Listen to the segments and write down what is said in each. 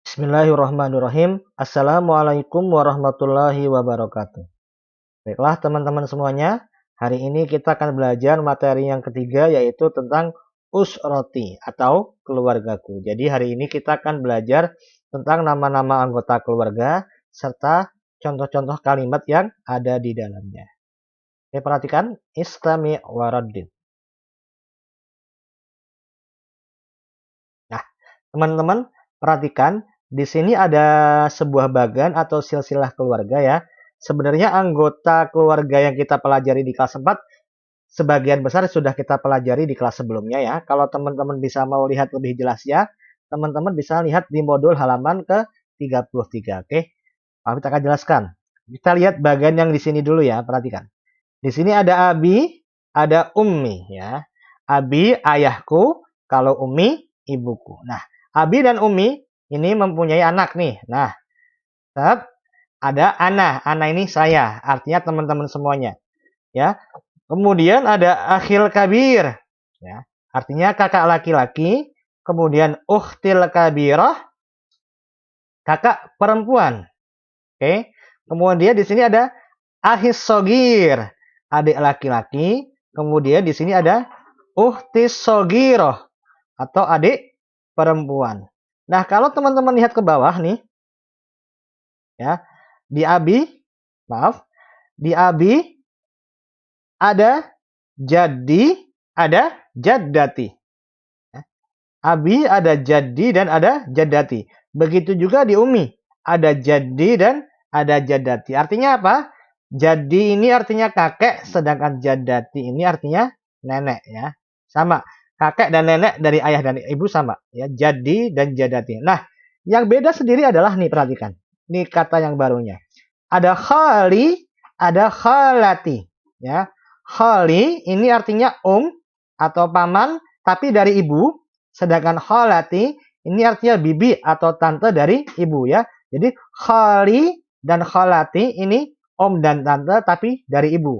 Bismillahirrahmanirrahim. Assalamualaikum warahmatullahi wabarakatuh. Baiklah teman-teman semuanya, hari ini kita akan belajar materi yang ketiga yaitu tentang usroti atau keluargaku. Jadi hari ini kita akan belajar tentang nama-nama anggota keluarga serta contoh-contoh kalimat yang ada di dalamnya. Oke, perhatikan istami waraddin. Nah, teman-teman perhatikan di sini ada sebuah bagan atau silsilah keluarga ya. Sebenarnya anggota keluarga yang kita pelajari di kelas 4 sebagian besar sudah kita pelajari di kelas sebelumnya ya. Kalau teman-teman bisa mau lihat lebih jelas ya, teman-teman bisa lihat di modul halaman ke-33. Oke. Kita akan jelaskan. Kita lihat bagian yang di sini dulu ya, perhatikan. Di sini ada abi, ada ummi ya. Abi ayahku, kalau ummi ibuku. Nah, abi dan ummi ini mempunyai anak nih. Nah, ada ana. Ana ini saya, artinya teman-teman semuanya. Ya. Kemudian ada akhil kabir. Ya. Artinya kakak laki-laki. Kemudian ukhtil kabirah. Kakak perempuan. Oke. Kemudian di sini ada ahis sogir. Adik laki-laki. Kemudian di sini ada uhtis sogiroh. Atau adik perempuan. Nah, kalau teman-teman lihat ke bawah nih, ya, di abi ada jadi, ada jaddati. Abi ada jadi dan ada jaddati. Begitu juga di umi, ada jadi dan ada jaddati. Artinya apa? Jadi ini artinya kakek, sedangkan jaddati ini artinya nenek ya. Sama. Kakek dan nenek dari ayah dan ibu sama ya, jadi dan jadati. Nah, yang beda sendiri adalah nih, perhatikan. Ini kata yang barunya. Ada khali, ada khalati ya. Khali ini artinya atau paman tapi dari ibu, sedangkan khalati ini artinya bibi atau tante dari ibu ya. Jadi khali dan khalati ini om dan tante tapi dari ibu.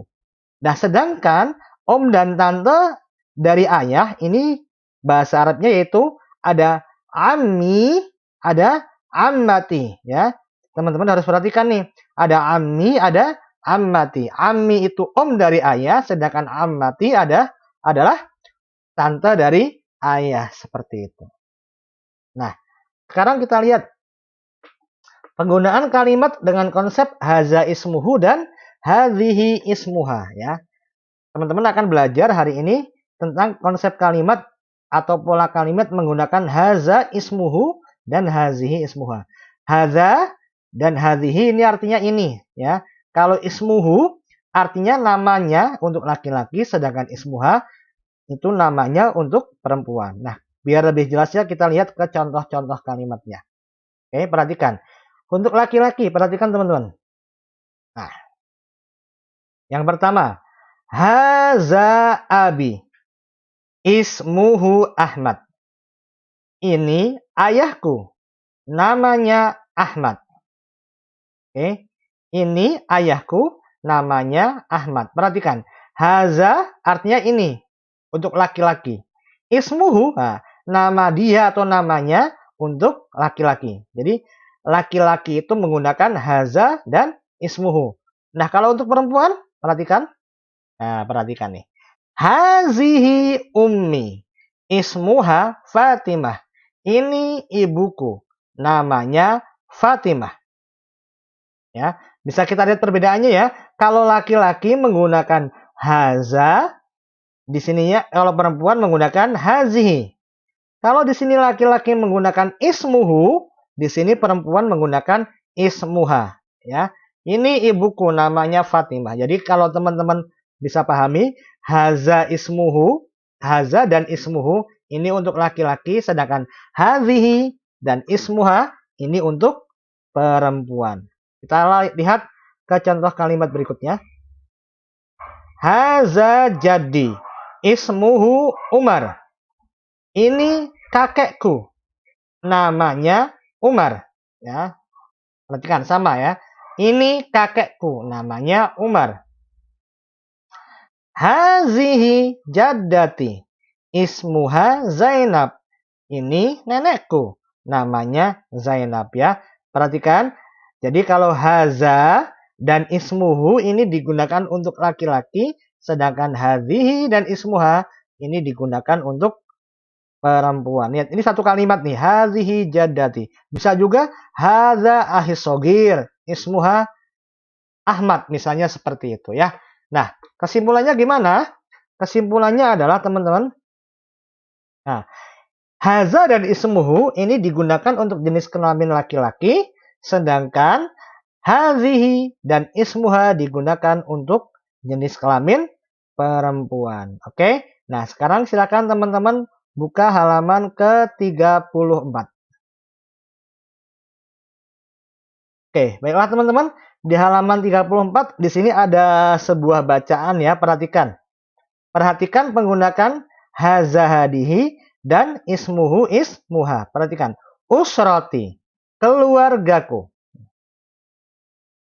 Nah, sedangkan om dan tante dari ayah ini bahasa Arabnya yaitu ada ammi, ada ammati ya. Teman-teman harus perhatikan nih. Ada ammi, ada ammati. Ammi itu om dari ayah, sedangkan ammati adalah tante dari ayah, seperti itu. Nah, sekarang kita lihat penggunaan kalimat dengan konsep haza ismuhu dan hadhihi ismuha ya. Teman-teman akan belajar hari ini tentang konsep kalimat atau pola kalimat menggunakan haza ismuhu dan hazihi ismuha. Haza dan hazihi ini artinya ini ya. Kalau ismuhu artinya namanya untuk laki-laki, sedangkan ismuha itu namanya untuk perempuan. Nah, biar lebih jelasnya kita lihat ke contoh-contoh kalimatnya. Oke, perhatikan. Untuk laki-laki, perhatikan teman-teman. Nah, yang pertama, haza abi. Ismuhu Ahmad. Ini ayahku. Namanya Ahmad. Oke. Ini ayahku. Namanya Ahmad. Perhatikan. Haza artinya ini. Untuk laki-laki. Ismuhu. Nah, nama dia atau namanya untuk laki-laki. Jadi laki-laki itu menggunakan haza dan ismuhu. Nah, kalau untuk perempuan, perhatikan. Nah, perhatikan nih. Hazihi ummi. Ismuha Fatimah. Ini ibuku. Namanya Fatimah. Ya, bisa kita lihat perbedaannya ya. Kalau laki-laki menggunakan haza, di sininya kalau perempuan menggunakan hazihi. Kalau di sini laki-laki menggunakan ismuhu, di sini perempuan menggunakan ismuha. Ya, ini ibuku namanya Fatimah. Jadi kalau teman-teman bisa pahami, haza ismuhu, haza dan ismuhu ini untuk laki-laki, sedangkan hadhihi dan ismuha ini untuk perempuan. Kita lihat ke contoh kalimat berikutnya. Haza jadi, ismuhu Umar. Ini kakekku, namanya Umar. Ya, perhatikan sama ya. Ini kakekku, namanya Umar. Hazihi jaddati. Ismuha Zainab. Ini nenekku. namanya Zainab ya. Perhatikan. Jadi kalau haza dan ismuhu ini digunakan untuk laki-laki, sedangkan hadhihi dan ismuha ini digunakan untuk perempuan. Lihat, ini satu kalimat nih, hadhihi jaddati. Bisa juga hadza ahi shogir, ismuha Ahmad, misalnya seperti itu ya. Nah, kesimpulannya gimana? Kesimpulannya adalah teman-teman, nah, haza dan ismuhu ini digunakan untuk jenis kelamin laki-laki, sedangkan hazihi dan ismuha digunakan untuk jenis kelamin perempuan. Oke, nah sekarang silakan teman-teman buka halaman ke-34. Oke, baiklah teman-teman. Di halaman 34 di sini ada sebuah bacaan ya, perhatikan. Perhatikan penggunaan hazahadihi dan ismuhu ismuha. Perhatikan. Usroti, keluargaku.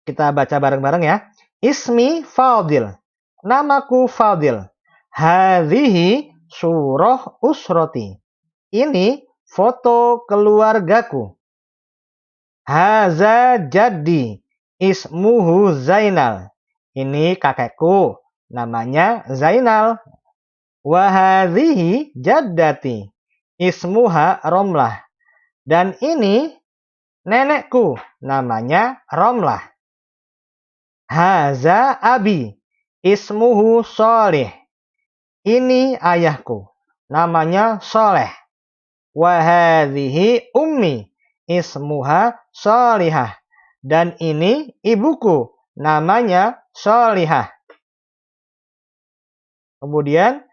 Kita baca bareng-bareng ya. Ismi Fadil, namaku Fadil. Hadhihi surah usroti. Ini foto keluargaku. Haza jaddi, ismuhu Zainal. Ini kakekku, namanya Zainal. Wahadhihi jaddati, ismuha Romlah. Dan ini nenekku, namanya Romlah. Haza abi, ismuhu Soleh. Ini ayahku, namanya Soleh. Wahadhihi ummi, ismuha Solihah. Dan ini ibuku, namanya Solihah. Kemudian,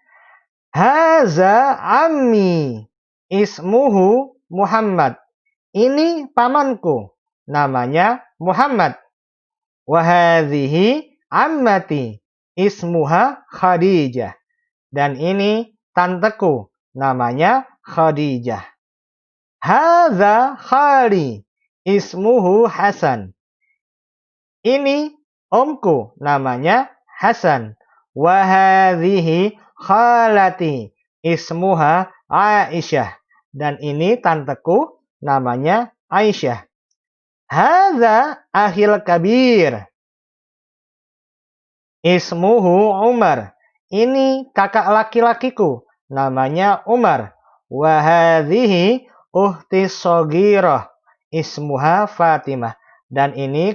haza ammi, ismuhu Muhammad. Ini pamanku, namanya Muhammad. Wahadhihi ammati, ismuha Khadijah. Dan ini tanteku, namanya Khadijah. Hadza khali, ismuhu Hasan. Ini omku, namanya Hasan. Wahadhihi khalati, ismuha Aisyah. Dan ini tanteku, namanya Aisyah. Hadza akhil kabir, ismuhu Umar. Ini kakak laki-lakiku, namanya Umar. Wahadhihi uhti shogirah, ismuha Fatimah. Dan ini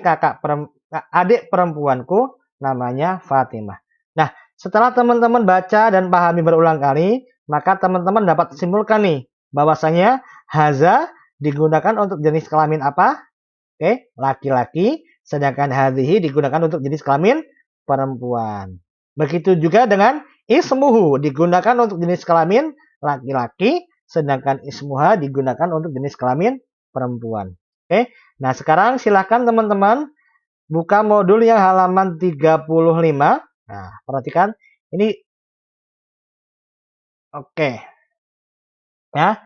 adik perempuanku, namanya Fatimah. Nah, setelah teman-teman baca dan pahami berulang kali, maka teman-teman dapat simpulkan nih, bahwasanya haza digunakan untuk jenis kelamin apa? Oke, laki-laki, sedangkan hadhihi digunakan untuk jenis kelamin perempuan. Begitu juga dengan ismuhu digunakan untuk jenis kelamin laki-laki, sedangkan ismuha digunakan untuk jenis kelamin perempuan. Oke, nah sekarang silakan teman-teman buka modul yang halaman 35. Nah, perhatikan ini. Oke. Ya.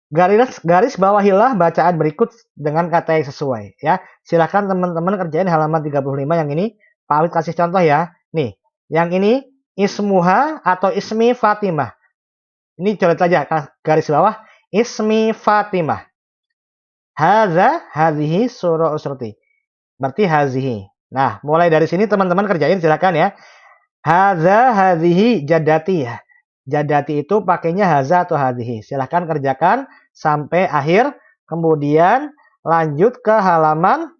Garis bawahilah bacaan berikut dengan kata yang sesuai ya. Silakan teman-teman kerjain halaman 35 yang ini. Pak Awid kasih contoh ya. Nih, yang ini ismuha atau ismi Fatimah. Ini coret aja garis bawah ismi Fatimah. Hadza hadhihi surah usrati. Berarti hazihi. Nah, mulai dari sini teman-teman kerjain silakan ya. Hadza hadhihi jaddati ya. Jaddati itu pakainya haza atau hadhihi. Silahkan kerjakan sampai akhir. Kemudian lanjut ke halaman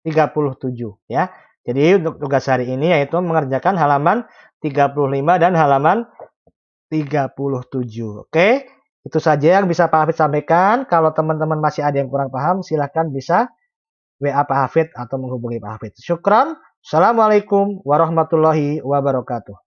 37 ya. Jadi untuk tugas hari ini yaitu mengerjakan halaman 35 dan halaman 37. Oke. Itu saja yang bisa Pak Hafid sampaikan. Kalau teman-teman masih ada yang kurang paham, silahkan bisa WA Pak Hafid atau menghubungi Pak Hafid. Syukran. Assalamualaikum warahmatullahi wabarakatuh.